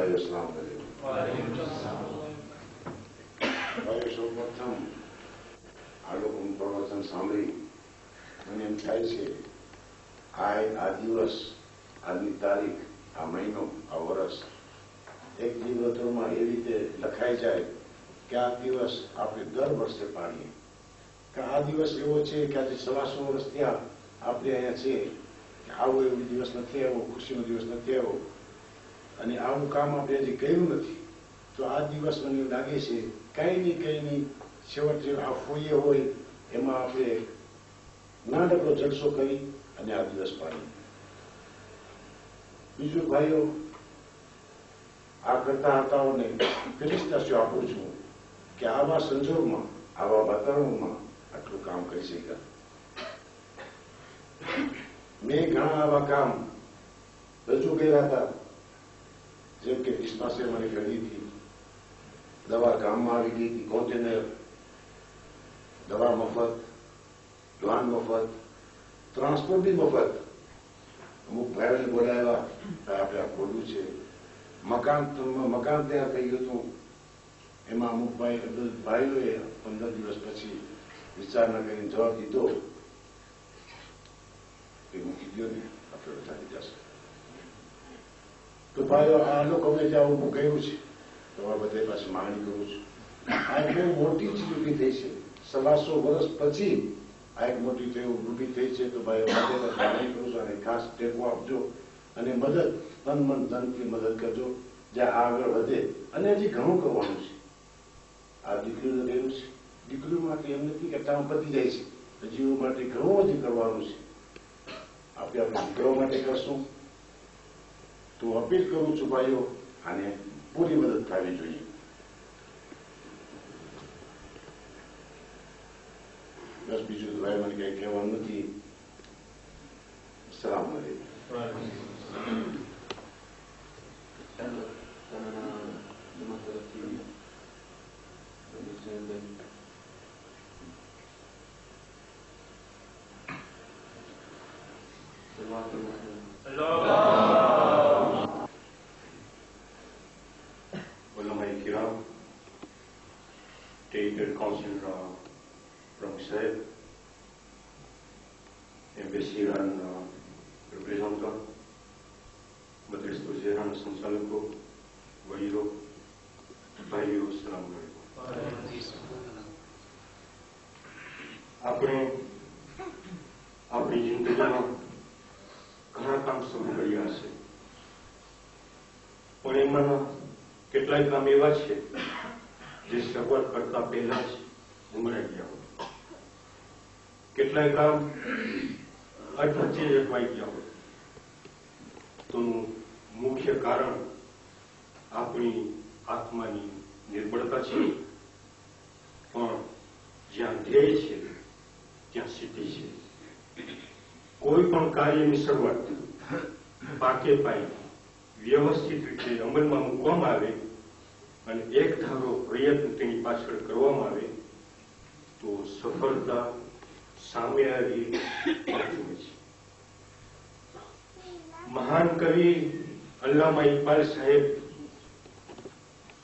ભાઈઓ સલામ કર્યો. ભાઈઓ સૌપ્રથમ આ લોકોનું પ્રવચન સાંભળી મને એમ થાય છે આ દિવસ, આજની તારીખ, આ મહિનો, આ વર્ષ એક જીવત્રમાં એ રીતે લખાઈ જાય કે આ દિવસ આપણે દર વર્ષે પાડીએ કે આ દિવસ એવો છે કે આજે 125 વર્ષ થયા આપણે અહીંયા છે કે આવો એવો દિવસ નથી આવ્યો, ખુશીનો દિવસ નથી આવ્યો અને આવું કામ આપણે હજી કર્યું નથી. તો આ દિવસ મને લાગે છે કંઈ નહીં છેવટ જે આ ફોઈએ હોય એમાં આપણે નાનકડો જલસો કરી અને આ દિવસ પાડીએ. બીજું ભાઈઓ, આ કરતા હતાઓને ફેલિસ્ટાસીઓ આપું છું કે આવા સંજોગમાં, આવા વાતાવરણમાં આટલું કામ કરી શક્યા. મેં ઘણા આવા કામ રજૂ કર્યા હતા, જેમ કે ડિસ્પાન્સરી મારી ઘડી હતી, દવા ગામમાં આવી ગઈ હતી, કોન્ટેનર, દવા મફત, પ્લાન મફત, ટ્રાન્સપોર્ટ બી મફત. અમુક ભાઈઓને બોલાવ્યા, આપણે આ ખોલ્યું છે, મકાન તૈયાર થઈ ગયું હતું. એમાં અમુક ભાઈઓએ 15 દિવસ પછી વિચારણા કરીને જવાબ દીધો કે મૂકી દો ને, આપણે ચાલી જશે. તો ભાઈઓ, આ લોકો મેં ત્યાં ઊભું કર્યું છે, તમારા બધા પાસે માંગણી કરું છું. આ એક બહુ મોટી ચીજ ઊભી થઈ છે. 125 વર્ષ પછી આ એક મોટી ચીજ ઊભી થઈ છે. તો ભાઈઓ બધા માંગણી કરું છું અને ખાસ ટેકો આપજો અને મદદ, તન મન ધનથી મદદ કરજો જ્યાં આગળ વધે. અને હજી ઘણું કરવાનું છે. આ દીકરીઓને કર્યું છે, દીકરીઓ માટે એમ નથી કે કામ પતી જાય છે, હજી માટે ઘણું હજી કરવાનું છે. આપણે દીકરીઓ માટે કરશું તો અપીલ કરું છું ભાઈઓ, આને પૂરી મદદ થવી જોઈએ. બસ બીજું તો ભાઈ મને કઈ કહેવાનું નથી. સલામ Dedicated Council from Sahib, Embassy and representant, Madras Tuzera સંચાલકો, ભાઈઓ, સલામ alaikum. આપણે આપણી જિંદગીમાં ઘણા કામ શરૂ કર્યા છે, પણ એમાંના કેટલાય કામ એવા છે જે શરૂઆત કરતા પહેલા જ ઉમરાઈ ગયા હોય, કેટલાય કામ અધવચ્ચે જ અટવાઈ ગયા હોય. તો મુખ્ય કારણ આપણી આત્માની નિર્બળતા છે. પણ જ્યાં ધ્યેય છે ત્યાં સિદ્ધિ છે. કોઈ પણ કાર્યની શરૂઆત પાકે પાય વ્યવસ્થિત રીતે અમલમાં મૂકવામાં આવે અને એક ધારો પ્રયત્ન તેની પાછળ કરવામાં આવે તો સફળતા સામે આવી પહોંચે છે. મહાન કવિ અલ્લામા ઇકબાલ સાહેબ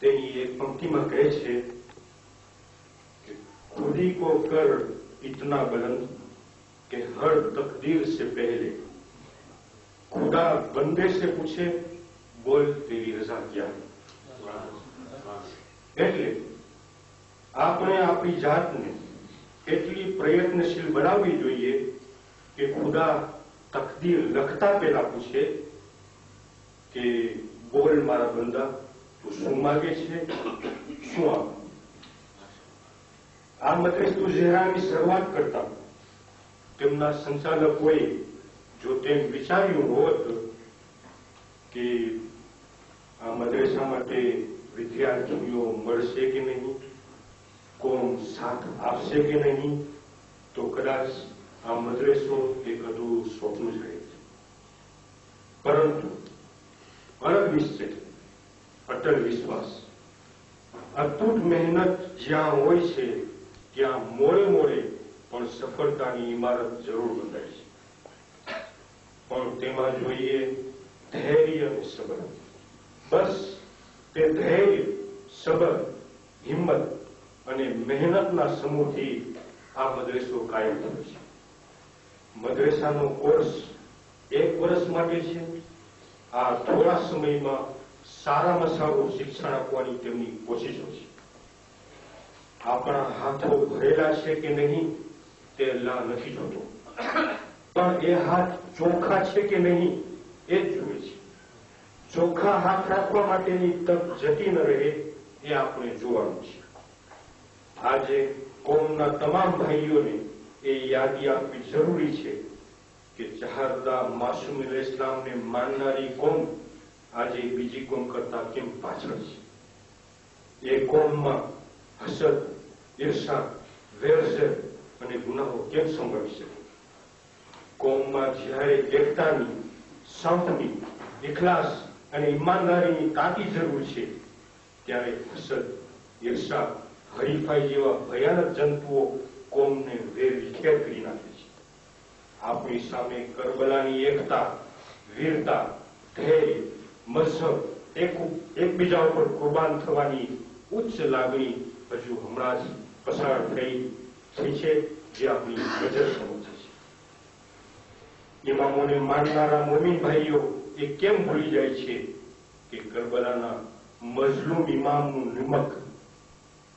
તેની એક પંક્તિમાં કહે છે કે ખુદી કો કર इतना बुलंद कि हर तकदीर से पहले खुदा बंदे से पूछे बोल तेरी रजा क्या है. એટલે આપણે આપણી જાતને એટલી પ્રયત્નશીલ બનાવવી જોઈએ કે ખુદા તકદીર લખતા પહેલા પૂછે કે બોલ મારા બંદા, તું શું માગે છે, શું આપું. આ મદ્રેસ તુઝેરાની શરૂઆત કરતા તેમના સંચાલકોએ જો તેમ વિચાર્યું હોત કે આ મદ્રેસા માટે વિદ્યાર્થીઓ મળશે કે નહીં, કોમ સાથ આપશે કે નહીં, તો કદાચ આ મદ્રેસો એક અધૂરું સ્વપ્ન જ રહે છે. પરંતુ અડગ નિશ્ચય, અટલ વિશ્વાસ, અતૂટ મહેનત જ્યાં હોય છે ત્યાં મોડે પણ સફળતાની ઇમારત જરૂર બંધાય છે. પણ તેમાં જોઈએ ધૈર્ય અને સબર. બસ તે ધૈર્ય, સબર, હિંમત અને મહેનતના સમૂહથી આ મદ્રેસો કાયમ થયો છે. મદ્રેસાનો કોર્સ 1 વર્ષ માટે છે. આ થોડા સમયમાં સારામાં સારું શિક્ષણ આપવાની તેમની કોશિશો છે. આપણા હાથો ભરેલા છે કે નહીં તે અલ્લાહ નથી જોતો, પણ એ હાથ ચોખ્ખા છે કે નહીં એ જ જુએ છે. ચોખ્ખા હાથ રાખવા માટેની તક જતી ન રહે એ આપણે જોવાનું છે. આજે કોમના તમામ ભાઈઓને એ યાદી આપવી જરૂરી છે કે ચહારદા માસૂમ ઇસ્લામને માનનારી કોમ આજે બીજી કોમ કરતા કેમ પાછળ છે. એ કોમમાં હસદ, ઈર્ષા, વેરઝેર અને ગુનાહો કેમ સંભવી શકે? કોમમાં જ્યારે એકતાની, સંપની, ઇખલાસ અને ઈમાનદારીની તાતી જરૂર છે, ત્યારે હસદ, ઈર્ષા, હરીફાઈ જેવા ભયાનક જંતુઓ કોમને વેરવિખેર કરી નાખે છે. આપણી સામે કરબલાની એકતા, વીરતા, ધૈર્ય, મઝહબ, એકબીજા ઉપર કુરબાન થવાની ઉચ્ચ લાગણી હજુ હમણાં જ પસાર થઈ છે, જે આપણી નજર સમક્ષ છે. ઇમામોને માનનારા મોમીન ભાઈઓ એ કેમ ભૂલી જાય છે કે કરબલાના મઝલૂમ ઇમામનું નિમક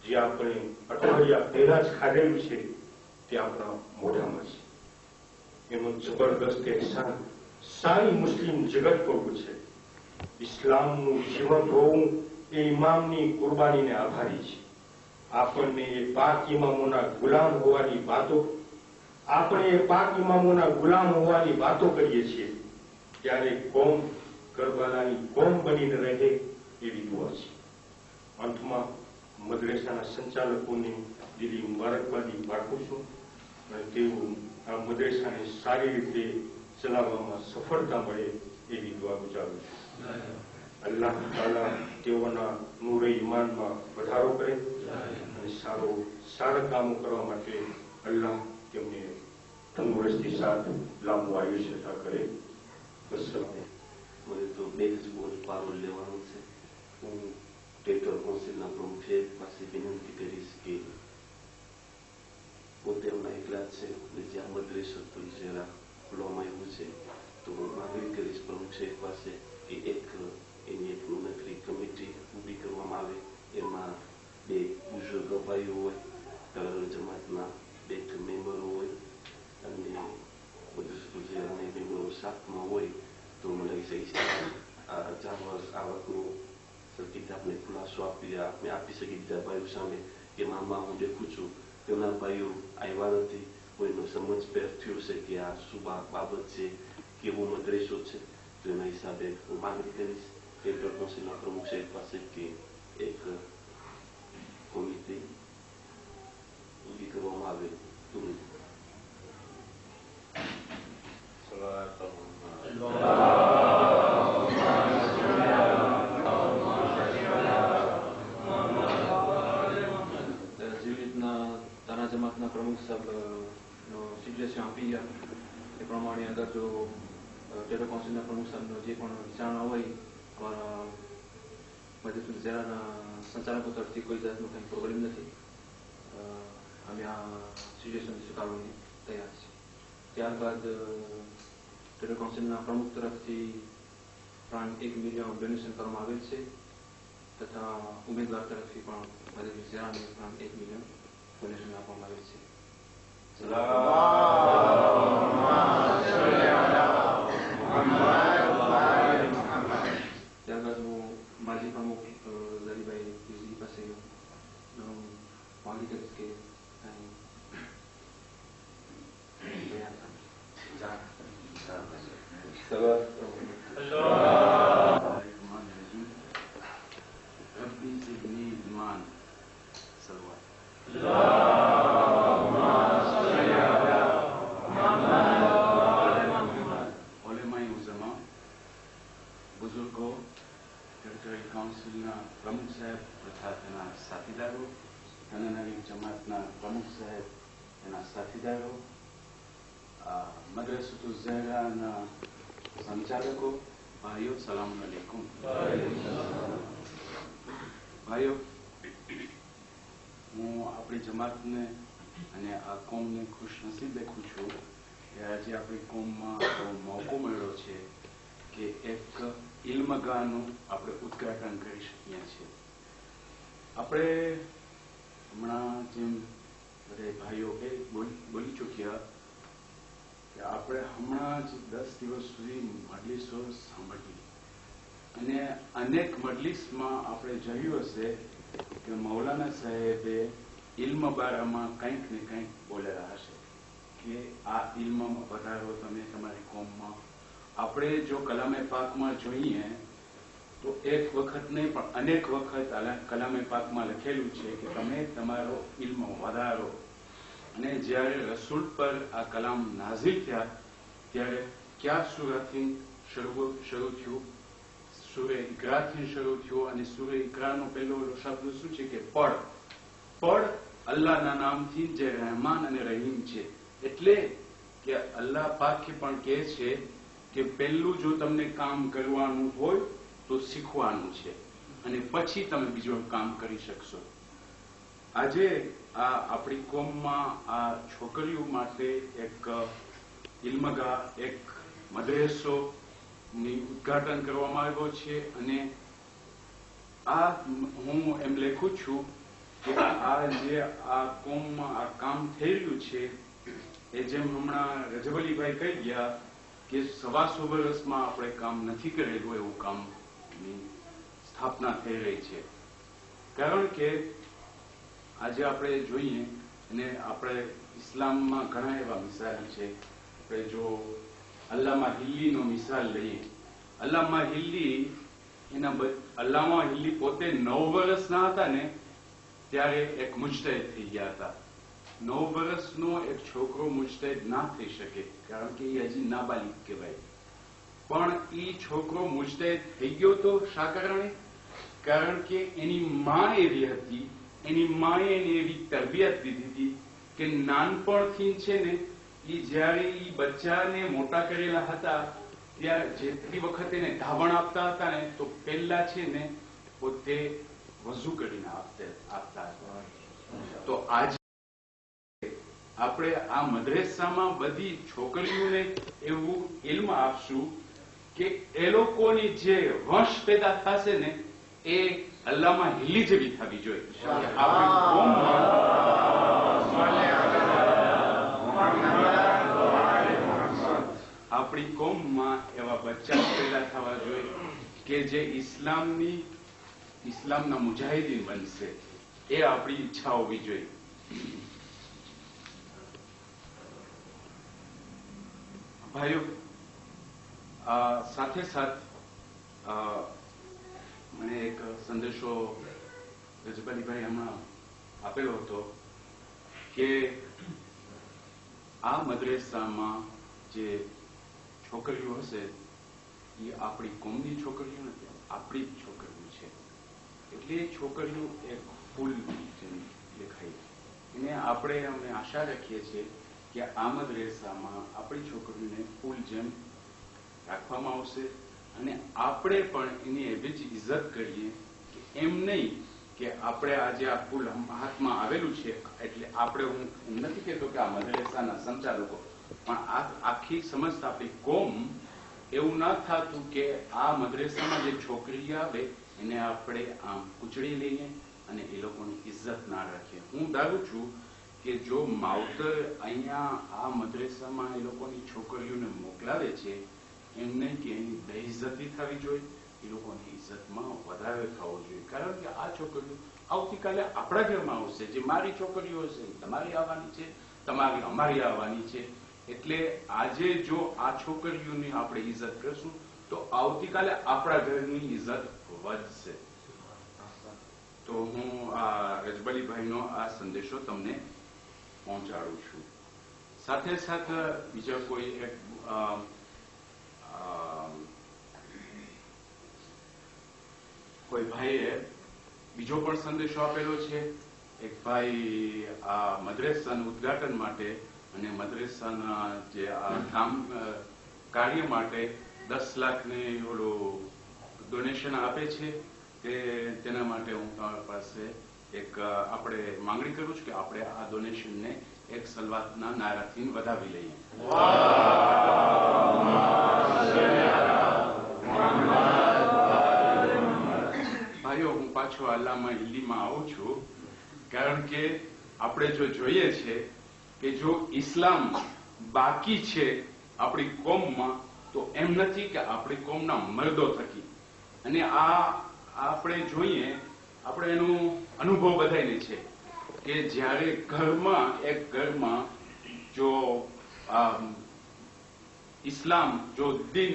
જે આપણે અઠવાડિયા પહેલા જ ખાધેલું છે તે આપણા મોઢામાં છે. એનું જબરદસ્ત એહસાન સારી મુસ્લિમ જગત પર છે. ઇસ્લામનું જીવંત હોવું એ ઇમામની કુરબાનીને આભારી છે. આપણને એ પાક ઇમામોના ગુલામ હોવાની વાતો કરીએ છીએ, ત્યારે કોમ કરબલાની કોમ બનીને રહે એવી દુઆ છે. અંતમાં મદ્રેસાના સંચાલકોને દિલી મુબારકબાદી પાઠવું છું અને તેઓ આ મદ્રેસાને સારી રીતે ચલાવવામાં સફળતા મળે એવી દુઆ ગુજારું છું. અલ્લાહ તાલા તેઓના નૂરે ઈમાનમાં વધારો કરે અને સારા કામો કરવા માટે અલ્લાહ તેમને તંદુરસ્તી સાથે લાંબુ આયુષ્ય અતા કરે. મને તો 2 જ બોલ પારોલ લેવાનું છે. હું ટેટર કાઉન્સિલના પ્રમુખ પાસે વિનંતી કરીશ કે પોતે એમના એકલા છે અને જ્યાં મદ્રેસો તો જરા ખોલવામાં આવ્યું છે, તો માંગણી કરીશ પ્રમુખ સાહેબ પાસે કે એની એક નોંધણી કમિટી ઊભી કરવામાં આવે. એમાં 2 બુઝુર્ગ ભાઈઓ હોય, જમાતના 2 મેમ્બરો હોય અને મદ્રેસાના મેમ્બરો સાથમાં હોય તો મને લાગી શકે આ 4 વર્ષ આવકનો સરખી આપણે ખુલાસો આપી શકીએ બીજા ભાઈઓ સામે કે મામા હું દેખું છું તેના ભાઈઓ આવ્યા નથી, કોઈનો સમજભેર થયો છે કે આ શું બાબત છે, કેવો મદ્રેસો છે, તો એના હિસાબે હું માંગણી કરીશ ટેટર કાઉન્સિલના પ્રમુખ સાહેબ પાસે કે એક કોમિટી ઊભી કરવામાં આવે. જમાતના પ્રમુખ સાહેબનો સિગ્નેચર આપી ગયા એ પ્રમાણે અગર જો ટેટર કાઉન્સિલના પ્રમુખ સાહેબનો જે પણ વિચારણા હોય અમારા મજલિસ ઝેરાના સંચાલકો તરફથી કોઈ જાતનો કંઈ પ્રોબ્લેમ નથી. અમે આ સિચ્યુએશન સ્વીકારવાની તૈયાર છે. ત્યારબાદ ટેટર કાઉન્સિલના પ્રમુખ તરફથી 1 મિલિયન ડોનેશન કરવામાં આવેલ છે તથા ઉમેદવાર તરફથી પણ મજલિસ ઝેરાને 1 મિલિયન ડોનેશન આપવામાં આવેલ છે. ત્યારબાદ હું માજી પ્રમુખ ઝરીભાઈ પીજી પાસે માંગી કરીશ કે बुजुर्गों, टेरिटरी काउंसिलના પ્રમુખ સાહેબ તથા તેના સાથીદારો, કન્નરી જમાતના પ્રમુખ સાહેબ તેના સાથીદારો, મદ્રસતુલ ઝહરાના સંચાલકો, ભાઈઓ, સલામ અલૈકુમ. ભાઈઓ, હું આપણી જમાતને અને આ કોમને ખુશનસીબ દેખું છું કે આજે આપણી કોમમાં એવો મોકો મળ્યો છે કે એક ઇલ્મગાહનું આપણે ઉદ્ઘાટન કરી શકીએ છીએ. આપણે હમણાં જેમ બધા ભાઈઓ બોલી ચૂક્યા કે આપણે હમણાં જ 10 દિવસ સુધી મજલિસો સાંભળી અને અનેક મજલિસમાં આપણે જોયું હશે કે મૌલાના સાહેબે ઇલ્મ બારામાં કંઈક ને કંઈક બોલેલા હશે કે આ ઇલ્મ વધારો તમે તમારી કોમમાં. આપણે જો કલામે પાકમાં જોઈએ તો એક વખત નહીં પણ અનેક વખત કલામે પાકમાં લખેલું છે કે તમે તમારો ઇલ્મ વધારો. અને જ્યારે રસૂલ પર આ કલામ નાઝિલ થયા ત્યારે કયા સૂરાથી શરૂ થયું? સૂરે ઇકરાથી શરૂ થયું અને સૂરે ઇકરાનો પહેલો શબ્દ શું છે કે પડ. પડ અલ્લાહના નામથી જે રહેમાન અને રહીમ છે. એટલે કે અલ્લાહ પાક પણ કહે છે કે પહેલું જો તમને કામ કરવાનું હોય તો શીખવાનું છે અને પછી તમે બીજું કામ કરી શકશો. આજે આ આપણી કોમમાં આ છોકરીઓ માટે એક ઇલ્મગાહ, એક મદ્રેસો ની ઉદ્ઘાટન કરવામાં આવ્યો છે અને આ હું એમ લખું છું કે આ જે આ કોમમાં આ કામ થઈ રહ્યું છે એ જેમ હમણાં રજબલીભાઈ કહી ગયા કે 125 વર્ષમાં આપણે કામ નથી કરેલું એવું કામની સ્થાપના થઈ રહી છે. કારણ કે આજે આપણે જોઈએ અને આપણે ઇસ્લામમાં ઘણા એવા મિસાલ છે. આપણે જો અલ્લામા હિલ્લીનો મિસાલ લઈએ, અલ્લામા હિલ્લી અલ્લામા હિલ્લી પોતે 9 વર્ષના હતા ને ત્યારે એક મુજતહિદ થઈ ગયા હતા. 9 વર્ષનો એક છોકરો મુજતહિદ ના થઈ શકે કારણ કે એ હજી નાબાલિગ કહેવાય. પણ એ છોકરો મુજતહિદ થઈ ગયો તો શા કારણે? કારણ કે એની માં એવી હતી, એની માએ એને એવી તરબિયત દીધી હતી કે નાનપણથી છે ને એ જયારે એ બચ્ચાને મોટા કરેલા હતા ત્યારે જેટલી વખત એને ધાવણ આપતા હતા ને તો પહેલા છે ને પોતે વઝુ કરીને આપતા હતા. તો આજે આપણે આ મદ્રેસામાં બધી છોકરીઓને એવું ઇલ્મ આપશું કે એ લોકોની જે વંશ પેદા થશે ને એ અલ્લામા હિલ્લી જેવી થવી જોઈએ. આપણી કોમમાં એવા બચ્ચા પેદા થવા જોઈએ કે જે ઇસ્લામના મુજાહિદીન બનશે. એ આપણી ઈચ્છા હોવી જોઈએ. ભાઈઓ, સાથે સાથ મને એક સંદેશો રજબાલીભાઈ હમણાં આપેલો હતો કે આ મદ્રેસામાં જે છોકરીઓ હશે એ આપણી કોમની છોકરીઓ નથી, આપણી જ છોકરીઓ છે. એટલે એ છોકરીઓ એક ફૂલ જેમ દેખાય એને અમે આશા રાખીએ છીએ કે આ મદ્રેસામાં આપણી છોકરીઓને ફૂલ જેમ રાખવામાં આવશે અને આપણે પણ એની એવી જ ઇજ્જત કરીએ કે એમ નહીં કે આપણે આજે આ ફૂલ હાથમાં આવેલું છે એટલે આપણે, હું નથી કહેતો કે આ મદ્રેસાના સંચાલકો પણ આખી સમસ્ત આપણી કોમ એવું ના થતું કે આ મદ્રેસામાં જે છોકરી આવે એને આપણે આમ ઉચડી લઈએ અને એ લોકોની ઇજ્જત ના રાખીએ. હું ધારું છું કે જો માવતર અહીંયા આ મદ્રેસામાં એ લોકોની છોકરીઓને મોકલાવે છે એમ નહીં કે એની બેઇજ્જતી થવી જોઈએ, એ લોકોની ઇજ્જતમાં વધારે થવો જોઈએ. કારણ કે આ છોકરીઓ આવતીકાલે આપણા ઘરમાં આવશે. જે મારી છોકરીઓ હશે તમારી આવવાની છે, તમારી અમારી આવવાની છે. એટલે આજે જો આ છોકરીઓની આપણે ઇજ્જત કરશું તો આવતીકાલે આપણા ઘરની ઇજ્જત વધશે. તો હું આ રજબલીભાઈનો આ સંદેશો તમને પહોંચાડું છું. સાથે સાથે બીજા કોઈ એક કોઈ ભાઈએ બીજો પણ સંદેશો આપેલો છે. એક ભાઈ આ મદ્રેસાનું ઉદ્ઘાટન માટે અને મદ્રેસાના જે આ કાર્ય માટે 10 લાખને ઓલો ડોનેશન આપે છે તેના માટે હું તમારી પાસે એક આપણે માંગણી કરું છું કે આપણે આ ડોનેશનને એક સલવાતના નારાથી વધાવી લઈએ. ભાઈઓ, હું પાછો અલ્લામા હિન્દીમાં આવું છું, કારણ કે આપણે જો જોઈએ છે કે જો ઇસ્લામ બાકી છે આપણી કોમમાં, તો એમ નથી કે આપણી કોમના મર્દો થકી. અને આ આપણે જોઈએ, આપણે એનું અનુભવ બધાને છે કે જ્યારે એક ઘરમાં જો ઇસ્લામ જો દિન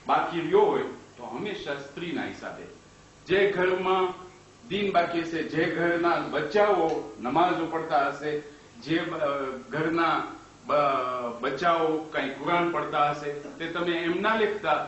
બાકી રહ્યો હોય તો હંમેશા સ્ત્રીના હિસાબે. જે ઘરમાં દિન બાકી હશે, જે ઘરના બચ્ચાઓ નમાઝો પડતા હશે, જે ઘરના બચ્ચાઓ કઈ કુરાન પડતા હશે, તે તમે એમ ના લેખતા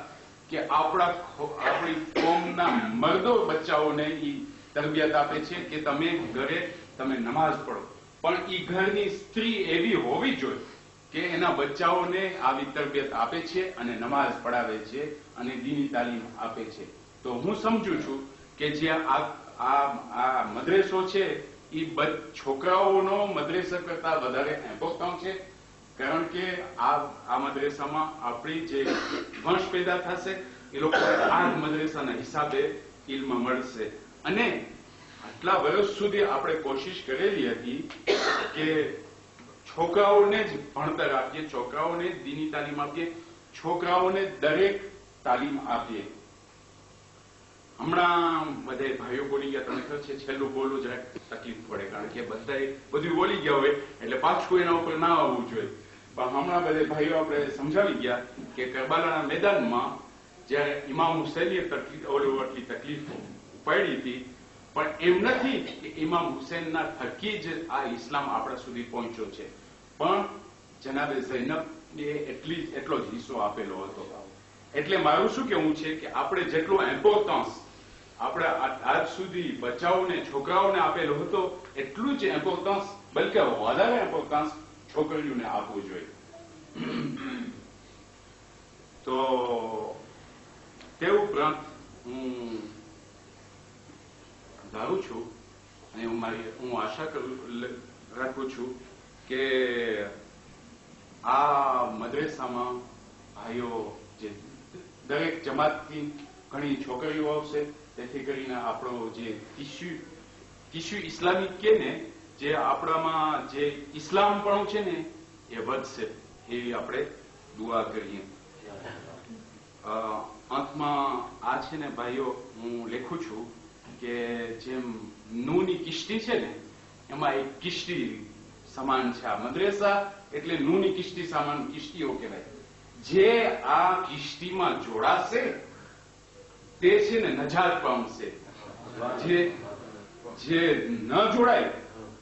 કે આપણી કોમના મર્દો બચ્ચાઓને ઈ તરબિયત આપે છે કે તમે ઘરે તમે નમાઝ પઢો. પણ ઈ ઘરની સ્ત્રી એવી હોવી જોઈએ કે એના બચ્ચાઓને આવી તરબિયત આપે છે અને નમાઝ પઢાવે છે અને દીની તાલીમ આપે છે. તો હું સમજુ છું કે જે આ મદ્રેસો છે એ છોકરાઓનો મદ્રેસા કરતા વધારે ઇમ્પોર્ટન્ટ છે, કારણ કે આ મદ્રેસામાં આપણી જે વંશ પેદા થશે એ લોકો આ મદ્રેસાના હિસાબે ઇલ્મ મળશે. અને આટલા વર્ષ સુધી આપણે કોશિશ કરેલી હતી કે છોકરાઓને જ ભણતર આપીએ, છોકરાઓને જ દીની તાલીમ આપીએ, છોકરાઓને દરેક તાલીમ આપીએ. હમણાં બધા ભાઈઓ બોલી ગયા, તમને ખબર છે છેલ્લું બોલવું જરાક તકલીફ પડે, કારણ કે બધા બધું બોલી ગયા હોય એટલે પાછું એના ઉપર ના આવવું જોઈએ. પણ હમણાં બધા ભાઈઓ આપણે સમજાવી ગયા કે કરબાલાના મેદાનમાં જયારે ઇમામ હુસૈનીએ આટલી તકલીફ પડી હતી, પણ એમ નથી કે ઇમામ હુસૈનના થકી જ આ ઇસ્લામ આપણા સુધી પહોંચ્યો છે, પણ જનાબે ઝૈનબે એટલો જ હિસ્સો આપેલો હતો. એટલે મારું શું કહેવું છે કે આપણે જેટલો ઇમ્પોર્ટન્સ આપણે આજ સુધી બચ્ચાઓને છોકરાઓને આપેલો હતો, એટલું જ ઇમ્પોર્ટન્સ, બલકે વધારે ઇમ્પોર્ટન્સ છોકરીઓને આપવું જોઈએ. તો તે ઉપરાંત હું ધારું છું અને હું આશા રાખું છું કે આ મદ્રેસામાં ભાઈઓ જે દરેક જમાતથી ઘણી છોકરીઓ આવશે, તેથી કરીને આપણો જે ટીસ્યુ ઇસ્લામિક કે ને જે આપણામાં જે ઇસ્લામ પણ છે ને એ વધશે, એવી આપણે દુઆ કરીએ. અંતમાં આ છે ને ભાઈઓ, હું લખું છું કે જેમ નૂની કિશ્તી છે ને એમાં એક કિશ્તી સમાન છે આ મદ્રેસા, એટલે નૂની કિશ્તી સમાન કિશ્તીઓ કહેવાય. જે આ કિશ્તીમાં જોડાશે તે છે ને નજાત પામશે, જે ન જોડાય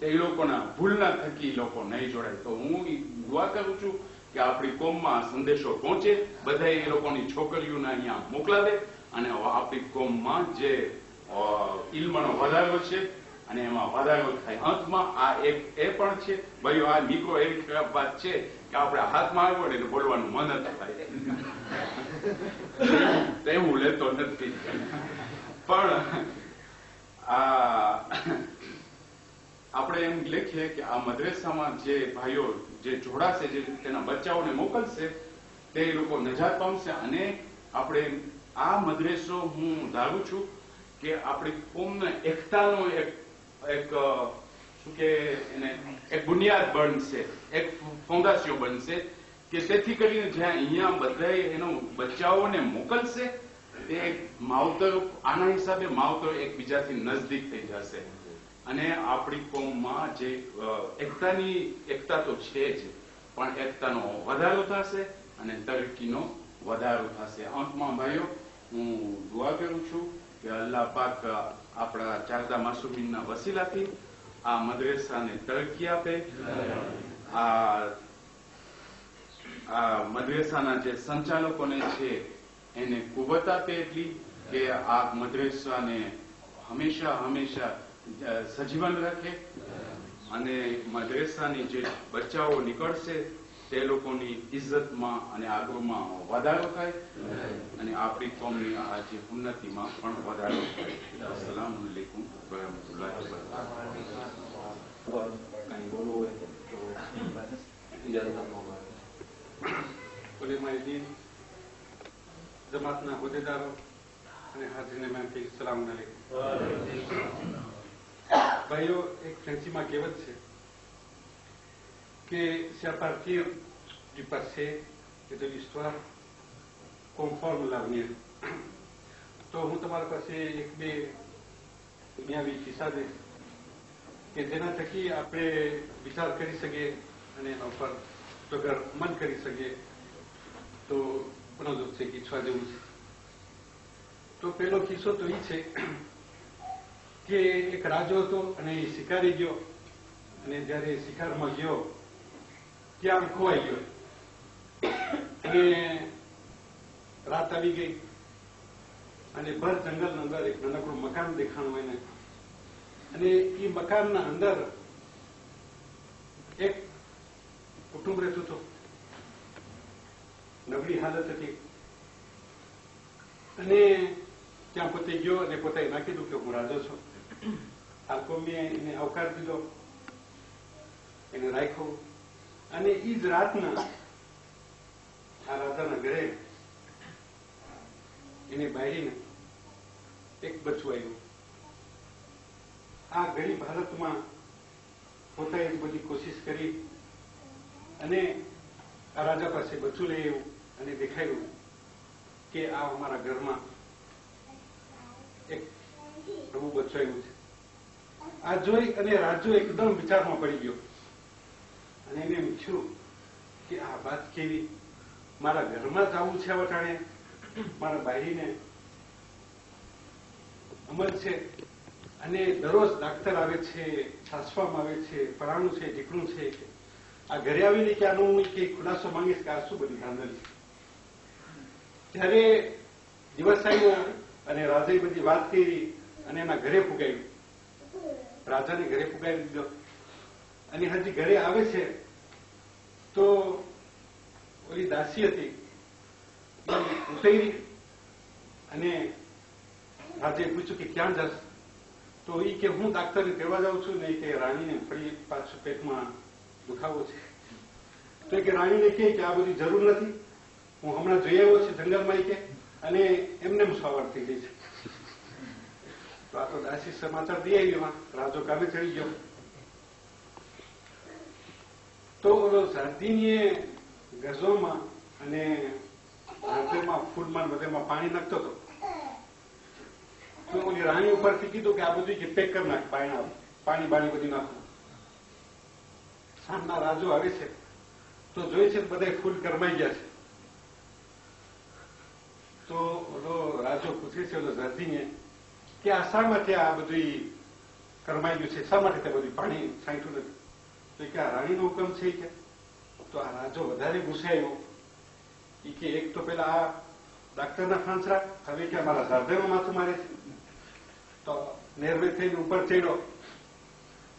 તે લોકોના ભૂલના થકી લોકો નહીં જોડાય. તો હું દુઆ કરું છું કે આપણી કોમમાં સંદેશો પહોંચે, બધા એ લોકોની છોકરીઓને અહીંયા મોકલાવે અને આપણી કોમમાં જે ઇલ્મનો વધારો છે અને એમાં વધારો થાય. અંતમાં આ એક એ પણ છે ભાઈ, આ નીકળો એવી ખરાબ વાત છે કે આપણે હાથમાં આવ્યો એટલે બોલવાનું મન જ થાય, એવું લેતો નથી. પણ આપણે એમ લખીએ કે આ મદ્રેસામાં જે ભાઈઓ જે જોડાશે, જે તેના બચ્ચાઓને મોકલશે, તે લોકો નજાત પામશે. અને આપણે આ મદ્રેસો હું ધારું છું કે આપણી કોમના એકતાનો એક શું કે એને એક બુનિયાદ બનશે, એક ફાઉન્ડેશન બનશે, કે તેથી કરીને જ્યાં અહીંયા બધાએ એનો બચ્ચાઓને મોકલશે તે માવતર આના હિસાબે માવતર એકબીજાથી નજદીક થઈ જશે. અને આપણી કોમમાં જે એકતા તો છે જ, પણ એકતાનો વધારો થશે અને તરક્કીનો વધારો થશે. અંતમાં ભાઈઓ, હું દુઆ કરું છું કે અલ્લાહ પાક આપણા ચારદા માસુમીનના વસીલાથી આ મદ્રેસાને તરક્કી આપે, આ મદ્રેસાના જે સંચાલકોને છે એને કુવત આપે એટલી કે આ મદ્રેસાને હંમેશા સજીવન રાખે. અને મદ્રેસાની જે બચ્ચાઓ નીકળશે તે લોકોની ઇજ્જતમાં અને આબરૂમાં વધારો થાય અને આપણી કોમની આ જે ઉન્નતિમાં પણ વધારો થાય. અસલામ અલૈકુમ વરહમતુલ્લાહિ વબરકાતુહુ. કંઈ બોલવું હોય તો ઇજાઝત આપવામાં આવે. ઉલેમાએ દીન, જમાતના હોદ્દેદારો અને હાજરીને મહેનથી સલામ અલૈકુમ. ભાઈઓ, એક ફ્રેન્ચીમાં કહેવત છે que c'est à partir du passé et de l'histoire qu'on forme l'avenir. તો હું તમારા પાસે એક બે દુનિયાવી કિસ્સા દઈશ કે જેના થકી આપણે વિચાર કરી શકીએ અને એના ઉપર વગર મન કરી શકીએ તો મનોદુખ છે ઈચ્છવા જેવું છે. તો પહેલો કિસ્સો તો એ છે કે એક રાજો હતો અને એ શિકારી ગયો અને જયારે શિકારમાં ગયો ત્યાં ખોવાઈ ગયો અને રાત આવી ગઈ અને ભર જંગલના અંદર એક નાનકડું મકાન દેખાણું એને અને એ મકાનના અંદર એક કુટુંબ રહેતું હતું. નબળી હાલત હતી અને ત્યાં પોતે ગયો અને પોતે ના કીધું કે હું રાજો છું. આ કોમીએ એને આવકાર દીધો, એને રાખ્યો અને એ જ રાતના આ રાજાના ઘરે એને બાળીને એક બચ્ચું આવ્યું. આ ગરીબ હાલતમાં પોતાએ બધી કોશિશ કરી અને આ રાજા પાસે બચ્ચું લઈ આવ્યું અને દેખાયું કે આ અમારા ઘરમાં એક નવું બચ્ચું આવ્યું છે. આ જોઈ અને રાજો એકદમ વિચારમાં પડી ગયો અને એને પૂછ્યું કે આ વાત કેવી, મારા ઘરમાં જ આવું છે વટાણે, મારા બાળીને અમલ છે અને દરરોજ ડાક્ટર આવે છે, છાસવામાં આવે છે, પરાણું છે, ઢીકણું છે, આ ઘરે આવીને કે આનો હું કે ખુલાસો માંગીશ કે આ શું બધી ધાંધલ છે. ત્યારે દિવસ આવ્યો અને રાજાએ બધી વાત કરી અને એના ઘરે ફુગાવ્યું. રાજાને ઘરે ફુગાવી દીધો અને હજી ઘરે આવે છે તો ઓલી દાસી હતી ઉતરી અને રાજાએ પૂછ્યું કે ક્યાં જશ? તો એ કે હું ડાક્ટરને કહેવા જાઉં છું ને કે રાણીને ફરી પાછું પેટમાં દુખાવો છે. તો કે રાણીને કહે કે આ બધી જરૂર નથી, હું હમણાં જોઈ આવ્યો છું જંગલમાં કે અને એમને સવાર થઈ ગઈ છે. તો આ તો દાસી સમાચાર દઈ આવી, એમાં રાજો કામે ચડી ગયો. તો ઝારદીનીએ ગઝોમાં અને રાજ્યમાં ફૂલમાં બધેમાં પાણી નાખતો હતો. તો ઓલી રાણી ઉપરથી કીધું કે આ બધું કે પેક કરી નાખ, પાણી બાણી બધી નાખવું. સાંજના રાજો આવે છે તો જોઈ છે બધા ફૂલ કરમાઈ ગયા છે. તો ઓલો રાજો પૂછે છે ઓલો ઝારદીને કે આ શા માટે આ બધું કરમાઈ ગયું છે, શા માટે તે બધું પાણી છાંટ્યું નથી? તો કે આ રાણીનો હુકમ છે કે. તો આ રાજો વધારે ગુસ્સાયો કે એક તો પેલા આ ડાક્ટરના ફાંસરા, હવે કે અમારા ઝારદામાં માથું મારે છે. તો નિર્ભય થઈને ઉપર ચડ્યો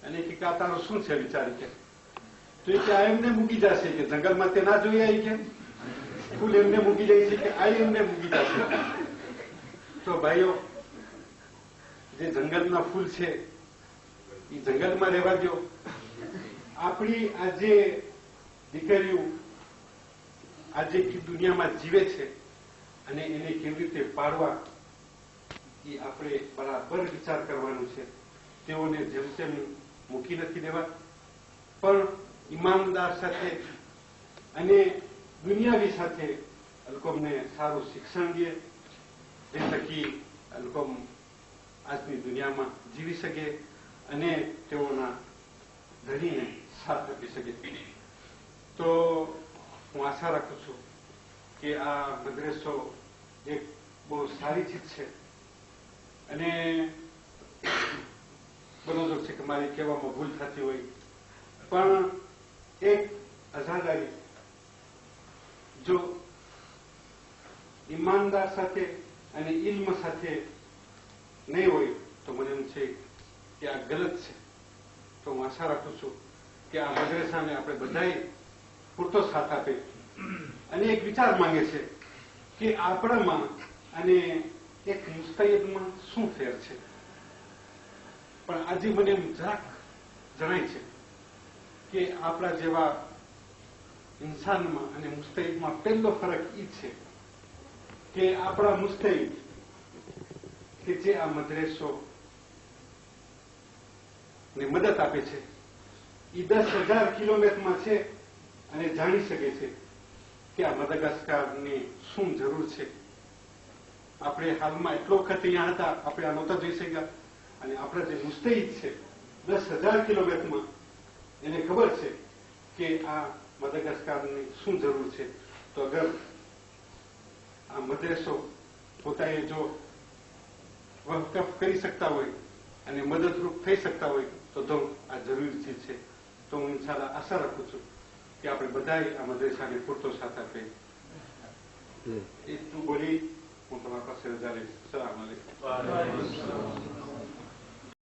અને કે આ તારું શું છે વિચારી કે? તો એ કે આ એમને મૂકી જશે કે જંગલમાં તે ના જોઈ આવી કે ફૂલ એમને મૂકી જાય છે કે આ એમને મૂકી જશે. તો ભાઈઓ, જે જંગલના ફૂલ છે એ જંગલમાં રહેવા દો. આપણી આજે દીકરીઓ આજે દુનિયામાં જીવે છે અને એને કેવી રીતે પાડવા એ આપણે બરાબર વિચાર કરવાનું છે. તેઓને જેમ તેમ મૂકી નથી દેવા, પણ ઈમાનદાર સાથે અને દુનિયાવી સાથે લોકોને સારું શિક્ષણ દે, જે થકી લોકો આજની દુનિયામાં જીવી શકે અને તેઓના ધણીને સાથ આપી શકે. તો હું આશા રાખું છું કે આ મદ્રેસો એક બહુ સારી ચીજ છે અને બરોબર છે કે મારી કહેવામાં ભૂલ થતી હોય, પણ એક અઝાદારી જો ઈમાનદાર સાથે અને ઇલ્મ સાથે નહીં હોય તો મને એમ છે કે આ ગલત છે. તો હું આશા રાખું છું કે આ મદ્રેસાને આપણે બધાએ પૂરતો સાથ આપે અને એક વિચાર માંગે છે કે આપણામાં અને એક મુસ્તૈદમાં શું ફેર છે. પણ આજે મને એમ જરાક જણાય છે કે આપણા જેવા ઇન્સાનમાં અને મુસ્તૈદમાં પહેલો ફરક એ છે કે આપણા મુસ્તૈદ કે જે આ મદ્રેસો ને મદદ આપે છે એ 10,000 કિલોમીટરમાં છે અને જાણી શકે છે કે આ મદાગાસ્કારની શું જરૂર છે. આપણે હાલમાં એટલો વખત અહીંયા હતા, આપણે આ નહોતા જોઈ શક્યા, અને આપણા જે મુસ્તૈદ છે 10,000 કિલોમીટરમાં એને ખબર છે કે આ મદાગાસ્કારની શું જરૂર છે. તો અગર આ મદ્રેસો પોતાએ જો વકફ કરી શકતા હોય અને મદદરૂપ થઈ શકતા હોય તો આ જરૂરી ચીજ છે. તો હું ઇન્શાલ્લાહ આશા રાખું છું કે આપણે બધાએ આ મદ્રેસાને પૂરતો સાથ આપે. એટલું બોલી હું તમારા પાસે રજા લઈશ. સલામ અલૈકુમ.